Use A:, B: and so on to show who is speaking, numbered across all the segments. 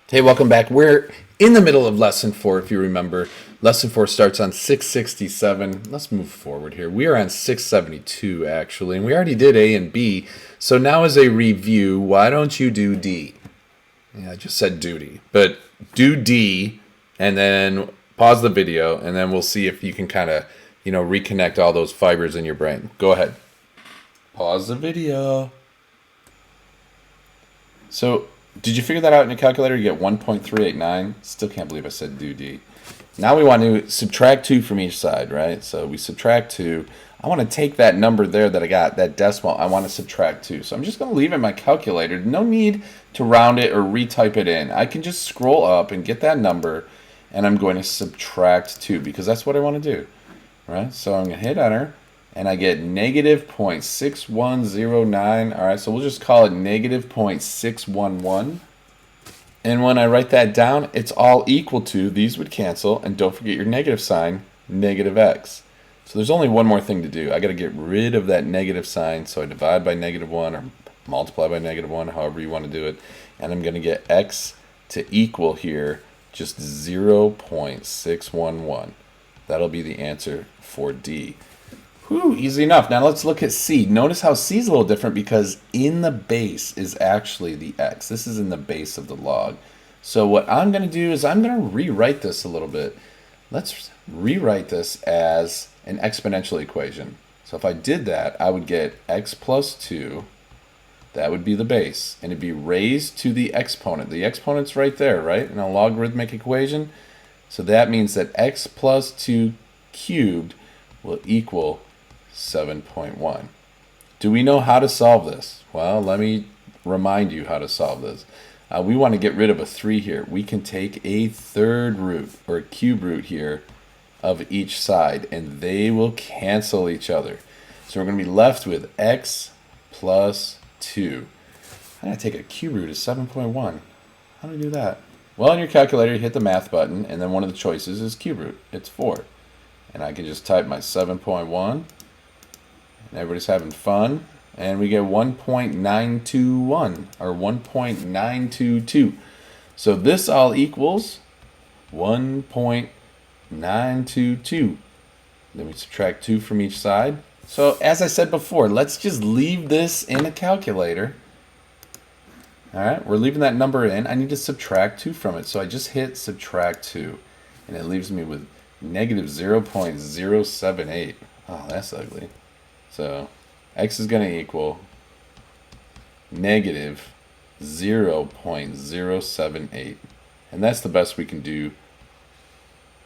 A: Hey, welcome back. We're in the middle of lesson 4, if you remember. Lesson 4 starts on 667. Let's move forward here. We are on 672, actually, and we already did A and B. So now as a review, why don't you do D? Yeah, I just said duty. But do D, and then pause the video, and then we'll see if you can kind of, reconnect all those fibers in your brain. Go ahead. Pause the video. So, did you figure that out in your calculator? You get 1.389. Still can't believe I said do D. Now we want to subtract 2 from each side, right? So we subtract 2. I want to take that number there that I got, that decimal, I want to subtract 2. So I'm just going to leave it in my calculator. No need to round it or retype it in. I can just scroll up and get that number, and I'm going to subtract 2 because that's what I want to do, right? So I'm going to hit enter. And I get negative 0.6109. All right, so we'll just call it negative 0.611. And when I write that down, it's all equal to, these would cancel, and don't forget your negative sign, negative x. So there's only one more thing to do. I got to get rid of that negative sign, so I divide by negative 1 or multiply by negative 1, however you want to do it. And I'm going to get x to equal here just 0.611. That'll be the answer for D. Whew, easy enough. Now let's look at C. Notice how C is a little different because in the base is actually the x. This is in the base of the log. So what I'm going to do is I'm going to rewrite this a little bit. Let's rewrite this as an exponential equation. So if I did that, I would get x plus 2. That would be the base. And it'd be raised to the exponent. The exponent's right there, right? In a logarithmic equation. So that means that x plus 2 cubed will equal 7.1. Do we know how to solve this? Well, let me remind you how to solve this. We want to get rid of a 3 here. We can take a third root or cube root here of each side, and they will cancel each other. So we're going to be left with x plus 2. I'm going to take a cube root of 7.1. How do we do that? Well, in your calculator, you hit the math button, and then one of the choices is cube root. It's 4. And I can just type my 7.1. And everybody's having fun. And we get 1.921 or 1.922. So this all equals 1.922. Then we subtract 2 from each side. So as I said before, let's just leave this in a calculator. All right, we're leaving that number in. I need to subtract 2 from it. So I just hit subtract 2. And it leaves me with negative 0.078. Oh, that's ugly. So x is going to equal negative 0.078. And that's the best we can do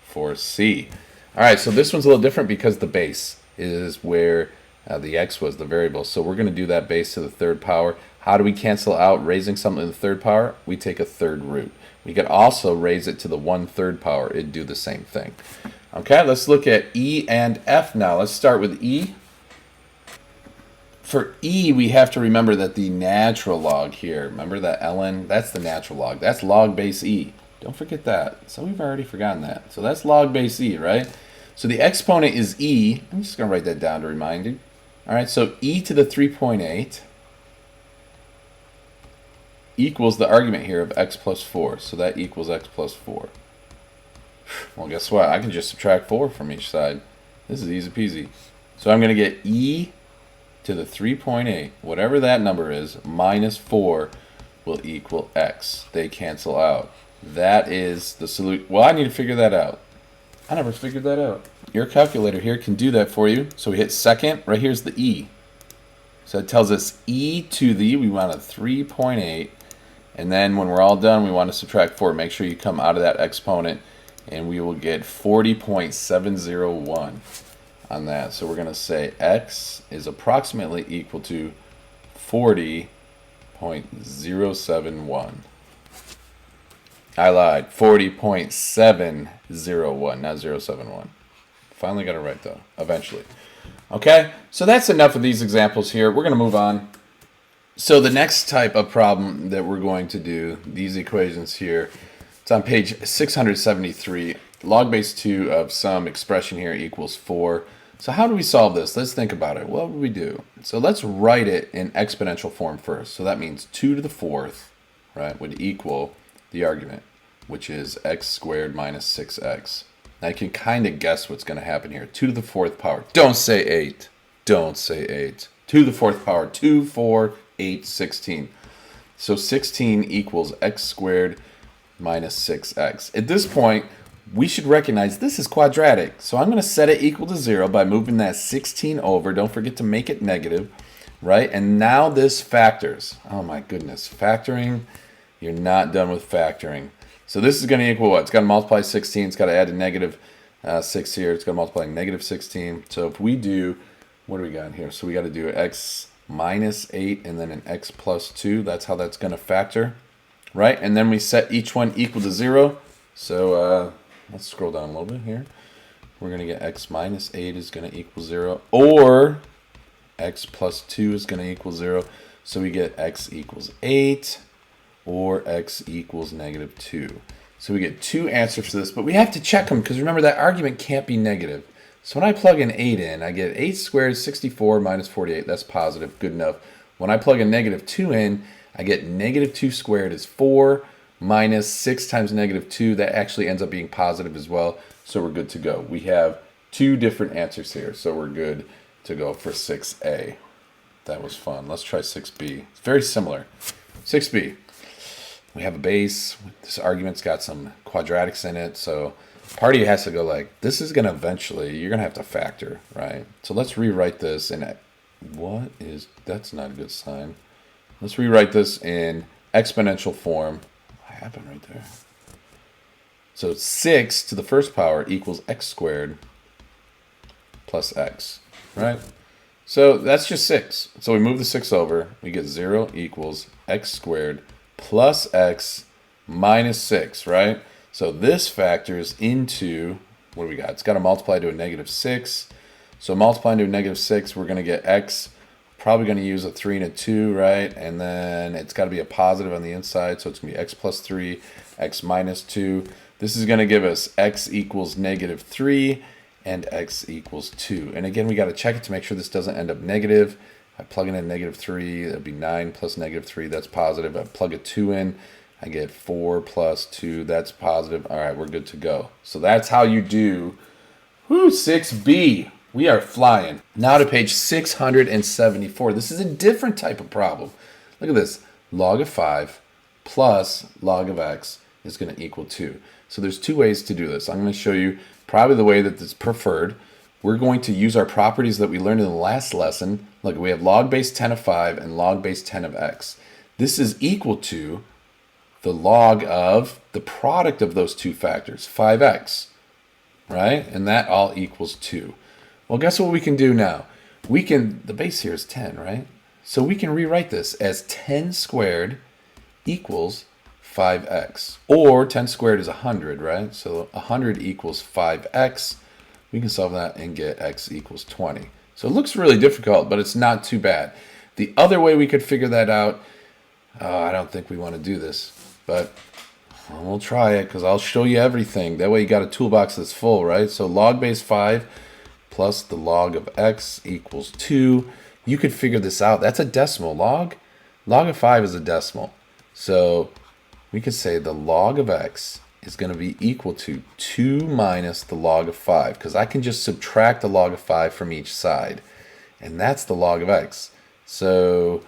A: for C. All right, so this one's a little different because the base is where the x was, the variable. So we're going to do that base to the third power. How do we cancel out raising something to the third power? We take a third root. We could also raise it to the 1/3 power. It'd do the same thing. Okay, let's look at E and F now. Let's start with E. For E, we have to remember that the natural log here, remember that ln, that's the natural log. That's log base E. Don't forget that. So we've already forgotten that. So that's log base E, right? So the exponent is E. I'm just going to write that down to remind you. All right, so E to the 3.8 equals the argument here of x plus 4. So that equals x plus 4. Well, guess what? I can just subtract 4 from each side. This is easy peasy. So I'm going to get E to the 3.8, whatever that number is, minus 4 will equal x. They cancel out. That is the solution. Well, I need to figure that out. I never figured that out. Your calculator here can do that for you. So we hit second. Right here's the E. So it tells us E to the, we want a 3.8. And then when we're all done, we want to subtract 4. Make sure you come out of that exponent. And we will get 40.701 on that. So we're going to say x is approximately equal to 40.071. I lied. 40.701, not 071. Finally got it right, though, eventually. Okay, so that's enough of these examples here. We're going to move on. So the next type of problem that we're going to do, these equations here, it's on page 673. Log base 2 of some expression here equals 4. So how do we solve this? Let's think about it. What would we do? So let's write it in exponential form first. So that means 2 to the 4th, right, would equal the argument, which is x squared minus 6x. Now you can kind of guess what's going to happen here. 2 to the 4th power. Don't say 8. Don't say 8. 2 to the 4th power. 2, 4, 8, 16. So 16 equals x squared minus 6x. At this point, we should recognize this is quadratic. So I'm going to set it equal to 0 by moving that 16 over. Don't forget to make it negative, right? And now this factors. Oh my goodness. Factoring. You're not done with factoring. So this is going to equal what? It's got to multiply 16. It's got to add a negative 6 here. It's got to multiply negative 16. So if we do, what do we got here? So we got to do x minus 8 and then an x plus 2. That's how that's going to factor, right? And then we set each one equal to 0. So let's scroll down a little bit here. We're going to get x minus 8 is going to equal 0. Or x plus 2 is going to equal 0. So we get x equals 8. Or x equals negative 2. So we get 2 answers to this, but we have to check them because remember that argument can't be negative. So when I plug an 8 in, I get 8 squared 64 minus 48. That's positive, good enough. When I plug a negative 2 in, I get negative 2 squared is 4 minus 6 times negative 2. That actually ends up being positive as well, so we're good to go. We have 2 different answers here, so we're good to go for 6A. That was fun. Let's try 6B. It's very similar. 6B. We have a base. This argument's got some quadratics in it, so part of you has to go like, this is going to eventually, you're going to have to factor, right? So let's rewrite this in, that's not a good sign. Let's rewrite this in exponential form. What happened right there? So 6 to the 1st power equals x squared plus x, right? So that's just 6. So we move the 6 over. We get 0 equals x squared plus x minus 6, right? So this factors into, what do we got? It's got to multiply to a negative 6. So multiplying to a negative 6, we're going to get x, probably going to use a 3 and a 2, right? And then it's got to be a positive on the inside, so it's going to be x plus 3, x minus 2. This is going to give us x equals negative 3 and x equals 2. And again, we got to check it to make sure this doesn't end up negative. I plug in a negative 3, that'd be 9 plus negative 3, that's positive. I plug a 2 in, I get 4 plus 2, that's positive. All right, we're good to go. So that's how you do 6B. We are flying. Now to page 674. This is a different type of problem. Look at this. Log of 5 plus log of x is going to equal 2. So there's 2 ways to do this. I'm going to show you probably the way that it's preferred. We're going to use our properties that we learned in the last lesson. Look, we have log base 10 of 5 and log base 10 of x. This is equal to the log of the product of those 2 factors, 5x, right? And that all equals 2. Well, guess what we can do now? The base here is 10, right? So we can rewrite this as 10 squared equals 5x. Or 10 squared is 100, right? So 100 equals 5x. We can solve that and get x equals 20. So it looks really difficult, but it's not too bad. The other way we could figure that out, I don't think we want to do this, but we'll try it because I'll show you everything. That way you got a toolbox that's full, right? So log base 5 plus the log of x equals 2. You could figure this out. That's a decimal. Log of 5 is a decimal. So we could say the log of x is going to be equal to 2 minus the log of 5, because I can just subtract the log of 5 from each side, and that's the log of x. So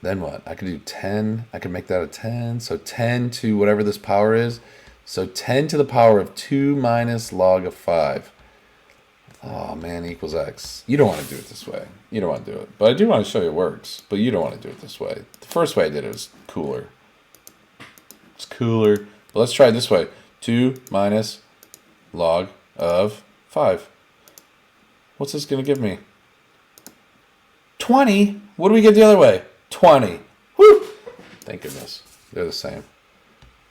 A: then what? I could do 10. I could make that a 10. So 10 to whatever this power is. So 10 to the power of 2 minus log of 5. Oh, man, equals x. You don't want to do it this way. You don't want to do it. But I do want to show you it works, but you don't want to do it this way. The first way I did it was cooler. It's cooler. But let's try it this way. 2 minus log of 5. What's this going to give me? 20. What do we get the other way? 20. Woo! Thank goodness. They're the same.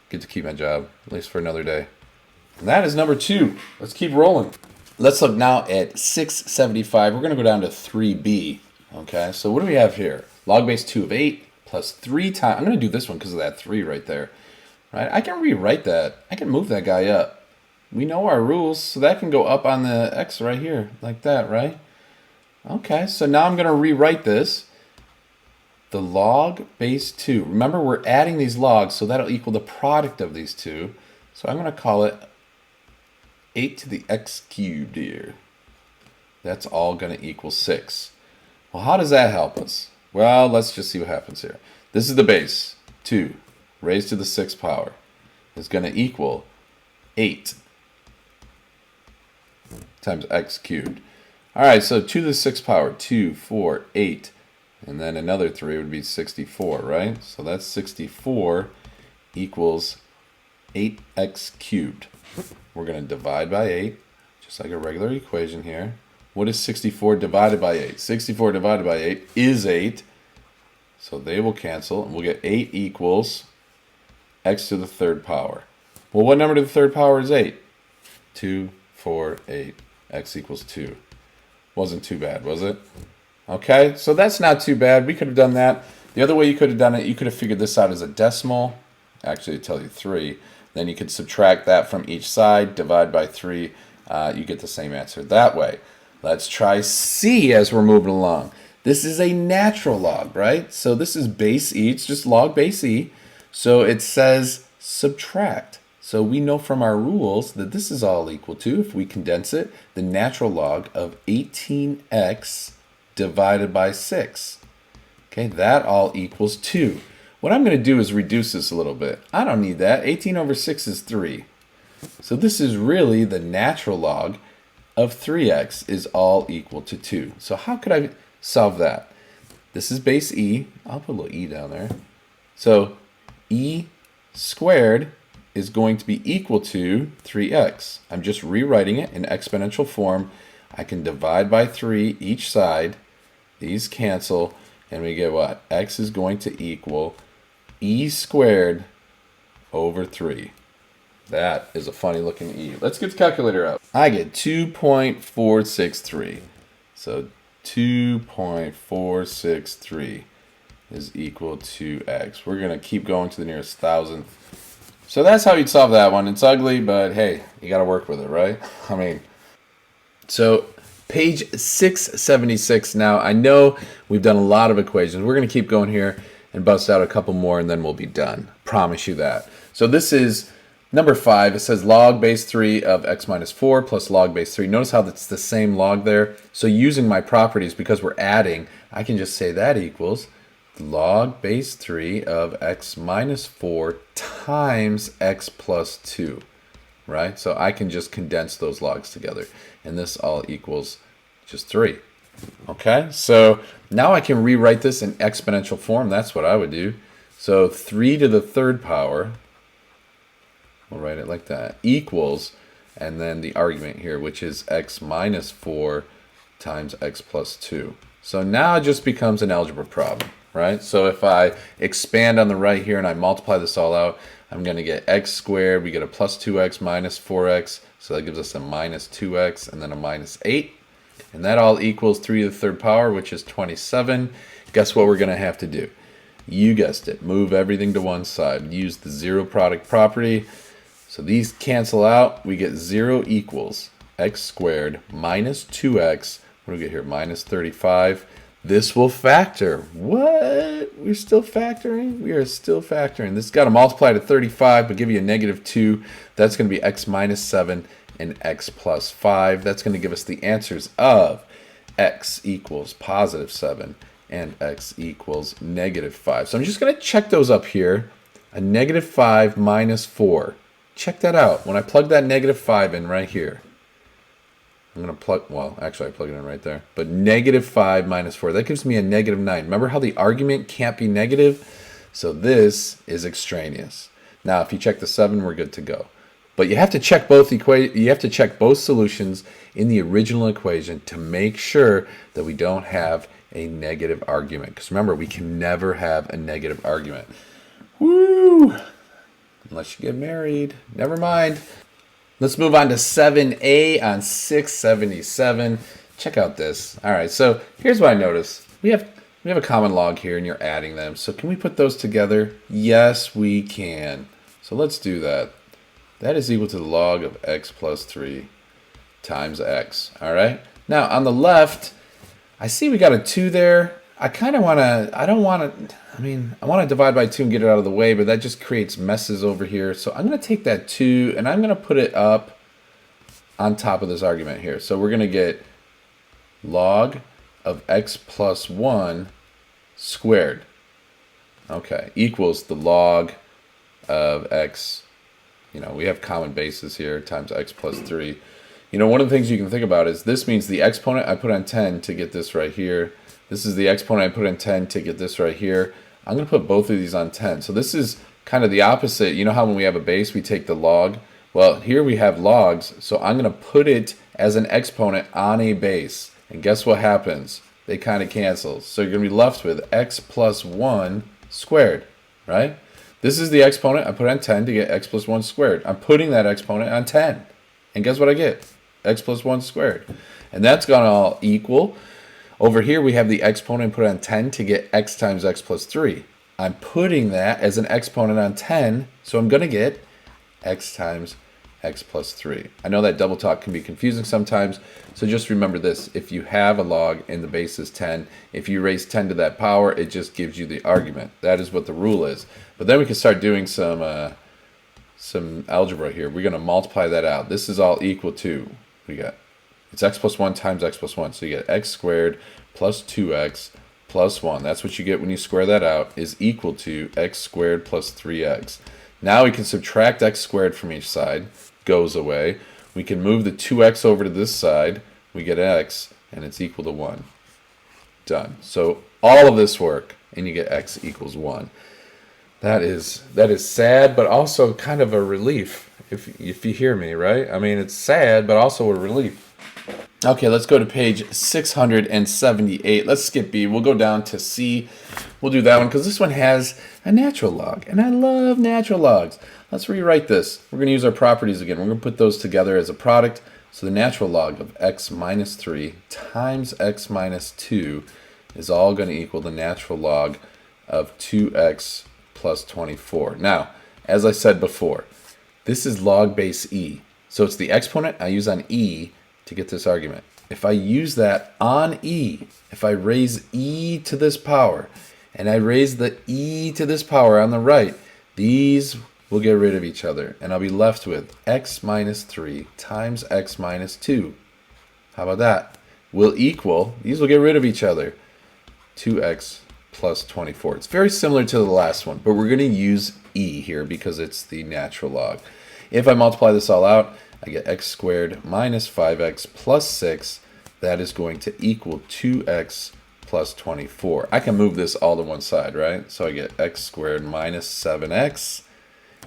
A: Get to keep my job, at least for another day. And that is number 2. Let's keep rolling. Let's look now at 675. We're going to go down to 3b. Okay, so what do we have here? Log base 2 of 8 plus 3 times. I'm going to do this one because of that 3 right there. Right? I can rewrite that. I can move that guy up. We know our rules, so that can go up on the x right here, like that, right? Okay, so now I'm going to rewrite this the log base 2. Remember, we're adding these logs, so that'll equal the product of these two. So I'm going to call it 8 to the x cubed here. That's all going to equal 6. Well, how does that help us? Well, let's just see what happens here. This is the base. 2 raised to the 6th power is going to equal 8 times x cubed. All right, so 2 to the 6th power, 2, 4, 8. And then another 3 would be 64, right? So that's 64 equals 8x cubed. We're going to divide by 8, just like a regular equation here. What is 64 divided by 8? 64 divided by 8 is 8. So they will cancel, and we'll get 8 equals x to the 3rd power. Well, what number to the 3rd power is 8? 2, 4, 8. X equals 2. Wasn't too bad, was it? Okay, so that's not too bad. We could have done that. The other way you could have done it, you could have figured this out as a decimal. Actually, it'd tell you 3. Then you could subtract that from each side, divide by 3. You get the same answer that way. Let's try C as we're moving along. This is a natural log, right? So this is base E. It's just log base E. So it says subtract. So we know from our rules that this is all equal to, if we condense it, the natural log of 18x divided by 6. Okay, that all equals 2. What I'm going to do is reduce this a little bit. I don't need that. 18 over 6 is 3. So this is really the natural log of 3x is all equal to 2. So how could I solve that? This is base E. I'll put a little e down there. So e squared is going to be equal to 3x. I'm just rewriting it in exponential form. I can divide by 3 each side. These cancel, and we get what? X is going to equal e squared over 3. That is a funny looking e. Let's get the calculator out. I get 2.463. So 2.463 is equal to x. We're going to keep going to the nearest thousandth. So that's how you'd solve that one. It's ugly, but hey, you got to work with it, right? I mean, so page 676 now. I know we've done a lot of equations. We're going to keep going here and bust out a couple more, and then we'll be done. Promise you that. So this is number 5. It says log base 3 of x minus 4 plus log base 3. Notice how it's the same log there. So using my properties, because we're adding, I can just say that equals log base 3 of x minus 4 times x plus 2, right? So I can just condense those logs together, and this all equals just 3. Okay, so now I can rewrite this in exponential form. That's what I would do. So 3 to the 3rd power, we'll write it like that, equals, and then the argument here, which is x minus 4 times x plus 2. So now it just becomes an algebra problem, right? So if I expand on the right here and I multiply this all out, I'm going to get x squared. We get a plus 2x minus 4x. So that gives us a minus 2x and then a minus 8. And that all equals 3 to the 3rd power, which is 27. Guess what we're going to have to do? You guessed it. Move everything to one side. Use the zero product property. So these cancel out. We get 0 equals x squared minus 2x. What do we get here? Minus 35. This will factor. What? We're still factoring? We are still factoring. This has got to multiply to 35, but give you a negative 2. That's going to be x minus 7 and x plus 5. That's going to give us the answers of x equals positive 7 and x equals negative 5. So I'm just going to check those up here. A negative 5 minus 4. Check that out. When I plug that negative 5 in right here, I'm going to plug, well, actually I plug it in right there. But negative 5 minus 4, that gives me a negative 9. Remember how the argument can't be negative? So this is extraneous. Now, if you check the 7, we're good to go. But you have to check both solutions in the original equation to make sure that we don't have a negative argument. Because remember, we can never have a negative argument. Woo! Unless you get married. Never mind. Let's move on to 7a on 677. Check out this. All right, so here's what I noticed. We have a common log here, and you're adding them. So can we put those together? Yes, we can. So let's do that. That is equal to the log of x plus 3 times x. All right. Now, on the left, I see we got a 2 there. I kind of want to, I don't want to, I mean, I want to divide by 2 and get it out of the way, but that just creates messes over here. So I'm going to take that 2 and I'm going to put it up on top of this argument here. So we're going to get log of x plus 1 squared. Okay, equals the log of x, we have common bases here, times x plus 3. One of the things you can think about is this means the exponent I put on 10 to get this right here. This is the exponent I put in 10 to get this right here. I'm going to put both of these on 10. So this is kind of the opposite. You know how when we have a base, we take the log? Well, here we have logs, so I'm going to put it as an exponent on a base. And guess what happens? They kind of cancel. So you're going to be left with x plus 1 squared, right? This is the exponent I put on 10 to get x plus 1 squared. I'm putting that exponent on 10. And guess what I get? X plus 1 squared. And that's going to all equal. Over here we have the exponent put on 10 to get x times x plus 3. I'm putting that as an exponent on 10, so I'm going to get x times x plus 3. I know that double talk can be confusing sometimes, so just remember this. If you have a log and the base is 10, if you raise 10 to that power, it just gives you the argument. That is what the rule is. But then we can start doing some algebra here. We're going to multiply that out. This is all equal to, it's x plus 1 times x plus 1. So you get x squared plus 2x plus 1. That's what you get when you square that out, is equal to x squared plus 3x. Now we can subtract x squared from each side. Goes away. We can move the 2x over to this side. We get x, and it's equal to 1. Done. So all of this work, and you get x equals 1. That is sad, but also kind of a relief, if you hear me, right? I mean, it's sad, but also a relief. Okay, let's go to page 678. Let's skip B. We'll go down to C. We'll do that one because this one has a natural log, and I love natural logs. Let's rewrite this. We're going to use our properties again. We're going to put those together as a product. So the natural log of x minus 3 times x minus 2 is all going to equal the natural log of 2x plus 24. Now, as I said before, this is log base e. So it's the exponent I use on e to get this argument. If I use that on e, if I raise e to this power, and I raise the e to this power on the right, these will get rid of each other, and I'll be left with x minus 3 times x minus 2. How about that? Will equal, these will get rid of each other, 2x plus 24. It's very similar to the last one, but we're going to use e here because it's the natural log. If I multiply this all out, I get x squared minus 5x plus 6. That is going to equal 2x plus 24. I can move this all to one side, right? So I get x squared minus 7x.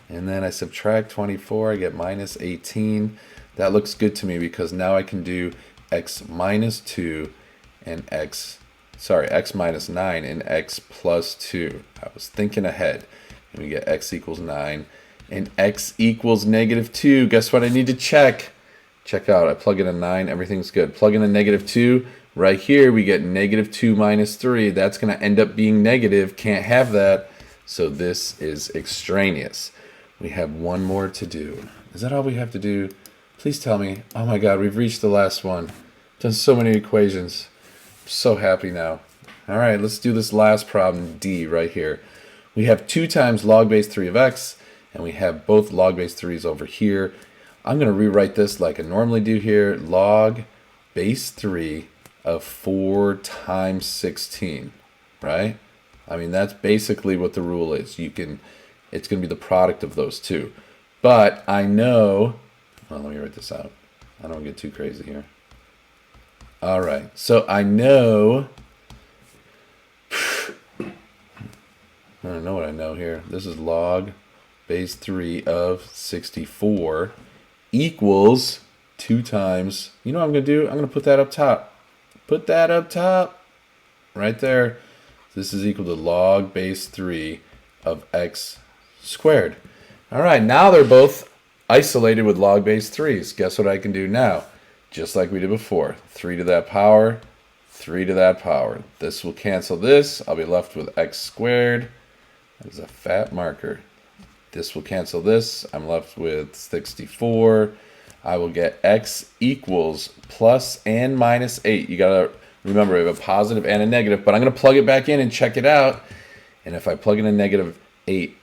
A: And then I subtract 24. I get minus 18. That looks good to me because now I can do x minus 2 and x minus 9 and x plus 2. I was thinking ahead. And we get x equals 9. And x equals negative 2. Guess what I need to check? Check out. I plug in a 9. Everything's good. Plug in a negative 2. Right here we get negative 2 minus 3. That's going to end up being negative. Can't have that. So this is extraneous. We have one more to do. Is that all we have to do? Please tell me. Oh my God, we've reached the last one. Done so many equations. I'm so happy now. All right, let's do this last problem, D, right here. We have 2 times log base 3 of x. And we have both log base 3's over here. I'm going to rewrite this like I normally do here. Log base 3 of 4 times 16, right? I mean, that's basically what the rule is. It's going to be the product of those two. But I know, well, let me write this out. I don't get too crazy here. All right, so I know, I don't know what I know here. This is log base 3 of 64 equals 2 times, you know what I'm going to do? I'm going to put that up top. Put that up top. Right there. This is equal to log base 3 of x squared. All right, now they're both isolated with log base 3's. Guess what I can do now? Just like we did before. 3 to that power, 3 to that power. This will cancel this. I'll be left with x squared. That is a fat marker. This will cancel this. I'm left with 64. I will get x equals plus and minus 8. You got to Remember, we have a positive and a negative, but I'm going to plug it back in and check it out. And if I plug in a negative 8,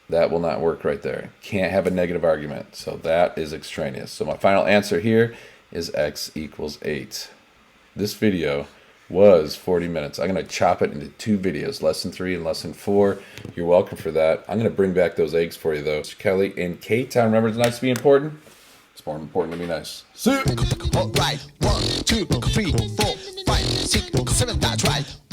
A: that will not work right there. Can't have a negative argument. So that is extraneous. So my final answer here is x equals 8. This video was 40 minutes. I'm going to chop it into 2 videos, lesson 3 and lesson 4. You're welcome for that. I'm going to bring back those eggs for you, though. Mr. Kelly in K-Town. Remember, it's nice to be important. It's more important to be nice. See you.
B: All right, 1, 2, 3, 4, 5, 6, 7, that's right.